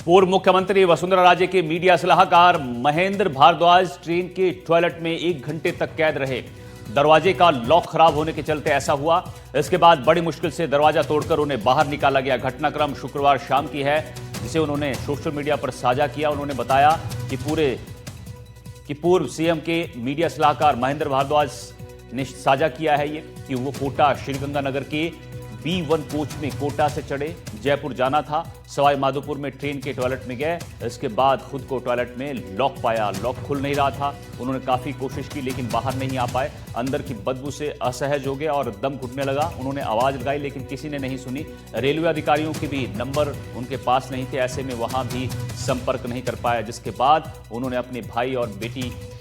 पूर्व मुख्यमंत्री वसुंधरा राजे के मीडिया सलाहकार महेंद्र भारद्वाज ट्रेन के टॉयलेट में 1 घंटे तक कैद रहे। दरवाजे का लॉक खराब होने के चलते ऐसा हुआ। इसके बाद बड़ी मुश्किल से दरवाजा तोड़कर उन्हें बाहर निकाला गया। घटनाक्रम शुक्रवार शाम की है, जिसे उन्होंने सोशल मीडिया पर साझा किया। उन्होंने बताया कि पूर्व सीएम के मीडिया सलाहकार महेंद्र भारद्वाज ने साझा किया है ये कि वो कोटा श्रीगंगानगर के B1 कोच में कोटा से चढ़े, जयपुर जाना था, सवाई माधोपुर में ट्रेन के टॉयलेट में गए। इसके बाद खुद को टॉयलेट में लॉक पाया, लॉक खुल नहीं रहा था। उन्होंने काफी कोशिश की लेकिन बाहर नहीं आ पाए। अंदर की बदबू से असहज हो गए और दम घुटने लगा। उन्होंने आवाज लगाई लेकिन किसी ने नहीं सुनी। रेलवे अधिकारियों के भी नंबर उनके पास नहीं थे, ऐसे में वहां भी संपर्क नहीं कर पाया। जिसके बाद उन्होंने अपने भाई और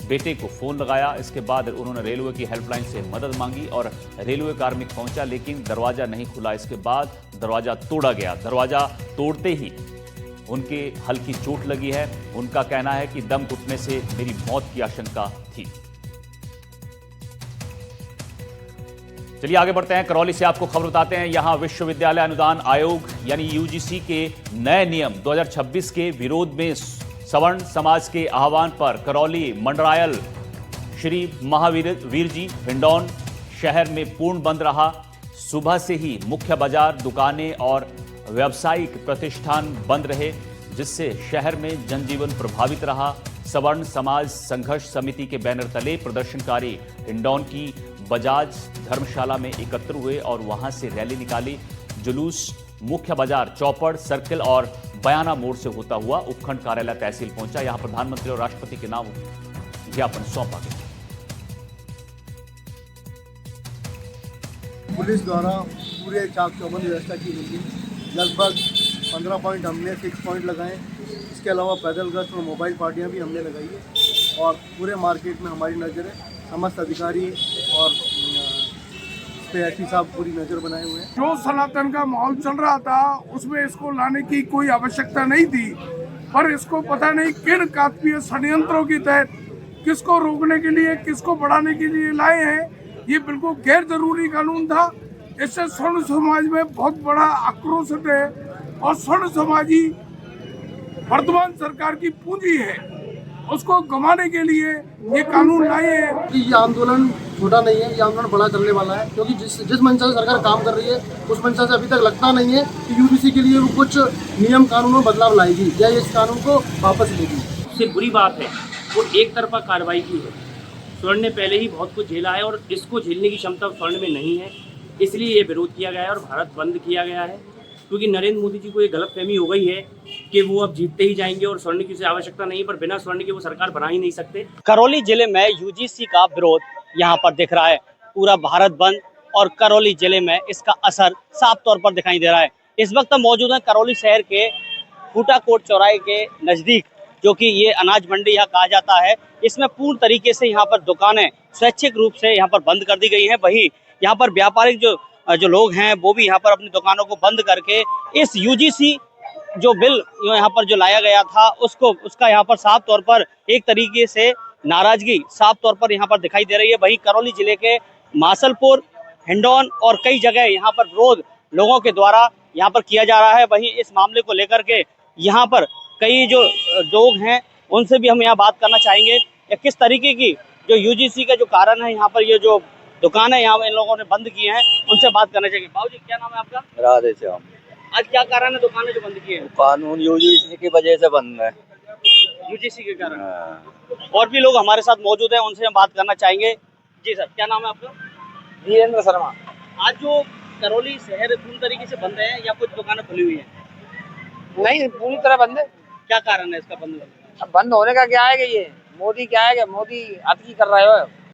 बेटे को फोन लगाया। इसके बाद उन्होंने रेलवे की हेल्पलाइन से मदद मांगी और रेलवे कार्मिक पहुंचा लेकिन दरवाजा नहीं खुला। इसके बाद दरवाजा तोड़ा गया। दरवाजा तोड़ते ही उनके हल्की चोट लगी है। उनका कहना है कि दम घुटने से मेरी मौत की आशंका थी। चलिए आगे बढ़ते हैं। करौली से आपको खबर बताते हैं। यहां विश्वविद्यालय अनुदान आयोग यानी यूजीसी के नए नियम 2026 के विरोध में सवर्ण समाज के आह्वान पर करौली मंडरायल श्री महावीर जी हिंडौन शहर में पूर्ण बंद रहा। सुबह से ही मुख्य बाजार, दुकानें और व्यावसायिक प्रतिष्ठान बंद रहे, जिससे शहर में जनजीवन प्रभावित रहा। सवर्ण समाज संघर्ष समिति के बैनर तले प्रदर्शनकारी हिंडौन की बजाज धर्मशाला में एकत्र हुए और वहां से रैली निकाली। जुलूस मुख्य बाजार, चौपड़ सर्किल और बयाना मोड़ से होता हुआ उपखंड कार्यालय तहसील पहुंचा। यहां प्रधानमंत्री और राष्ट्रपति के नाम ज्ञापन सौंपा गया। पुलिस द्वारा पूरे चाक चौबंद व्यवस्था की गई है। लगभग 15 पॉइंट हमने 6 पॉइंट लगाए। इसके अलावा पैदल गश्त और मोबाइल पार्टियां भी हमने लगाई है और पूरे मार्केट में हमारी नज़र है। समस्त अधिकारी और एसपी साहब पूरी नज़र बनाए हुए हैं। जो सनातन का माहौल चल रहा था उसमें इसको लाने की कोई आवश्यकता नहीं थी, पर इसको पता नहीं किन काकपीय षड्यंत्रों के तहत किसको रोकने के लिए, किसको बढ़ाने के लिए लाए हैं। ये बिल्कुल गैर जरूरी कानून था। इससे स्वर्ण समाज में बहुत बड़ा आक्रोश है और स्वर्ण समाजी वर्तमान सरकार की पूंजी है, उसको गंवाने के लिए ये कानून लाए हैं। ये आंदोलन छोटा नहीं है, ये आंदोलन बड़ा चलने वाला है, क्योंकि जिस मंशा से सरकार काम कर रही है उस मंशा से अभी तक लगता नहीं है कि यूजीसी के लिए वो कुछ नियम कानूनों में बदलाव लाएगी या इस कानून को वापस लेगी। सबसे बुरी बात है वो एक तरफा कार्रवाई की है। स्वर्ण ने पहले ही बहुत कुछ झेला है और इसको झेलने की क्षमता स्वर्ण में नहीं है, इसलिए ये विरोध किया गया है और भारत बंद किया गया है। क्योंकि नरेंद्र मोदी जी को ये गलतफहमी हो गई है कि वो अब जीतते ही जाएंगे और स्वर्ण की आवश्यकता नहीं, पर बिना स्वर्ण के वो सरकार बना ही नहीं सकते। करौली जिले में यूजीसी का विरोध यहाँ पर दिख रहा है। पूरा भारत बंद और करौली जिले में इसका असर साफ तौर पर दिखाई दे रहा है। इस वक्त हम मौजूद हैं करौली शहर के फूटाकोट चौराहे के नजदीक, जो कि ये अनाज मंडी यहाँ कहा जाता है। इसमें पूर्ण तरीके से यहाँ पर दुकानें स्वैच्छिक रूप से यहाँ पर बंद कर दी गई हैं। वही यहाँ पर व्यापारिक जो लोग हैं वो भी यहाँ पर अपनी दुकानों को बंद करके इस यूजीसी जो बिल यहाँ पर जो लाया गया था उसका यहाँ पर साफ तौर पर एक तरीके से नाराजगी साफ तौर पर यहाँ पर दिखाई दे रही है। वहीं करौली जिले के मासलपुर, हिंडौन और कई जगह यहाँ पर विरोध लोगों के द्वारा यहाँ पर किया जा रहा है। वहीं इस मामले को लेकर के यहाँ पर कई जो लोग हैं उनसे भी हम यहाँ बात करना चाहेंगे या किस तरीके की जो यूजीसी का जो कारण है यहाँ पर ये जो दुकान है यहाँ इन लोगों ने बंद की हैं, उनसे बात करना चाहिए। बाबू जी, क्या नाम है आपका? राधे श्याम। आज क्या कारण है दुकानें जो बंद की है? कानून यूजीसी की वजह से बंद है। यूजीसी के कारण। और भी लोग हमारे साथ मौजूद हैं, उनसे हम बात करना चाहेंगे। जी सर, क्या नाम है आपका? वीरेंद्र शर्मा। आज जो करौली शहर पूरी तरीके से बंद है या कुछ दुकानें खुली हुई है? नहीं, पूरी तरह बंद है। क्या कारण है इसका बंद होने का? अब बंद होने का क्या है कि ये मोदी क्या है कि मोदी अति कर रहा है।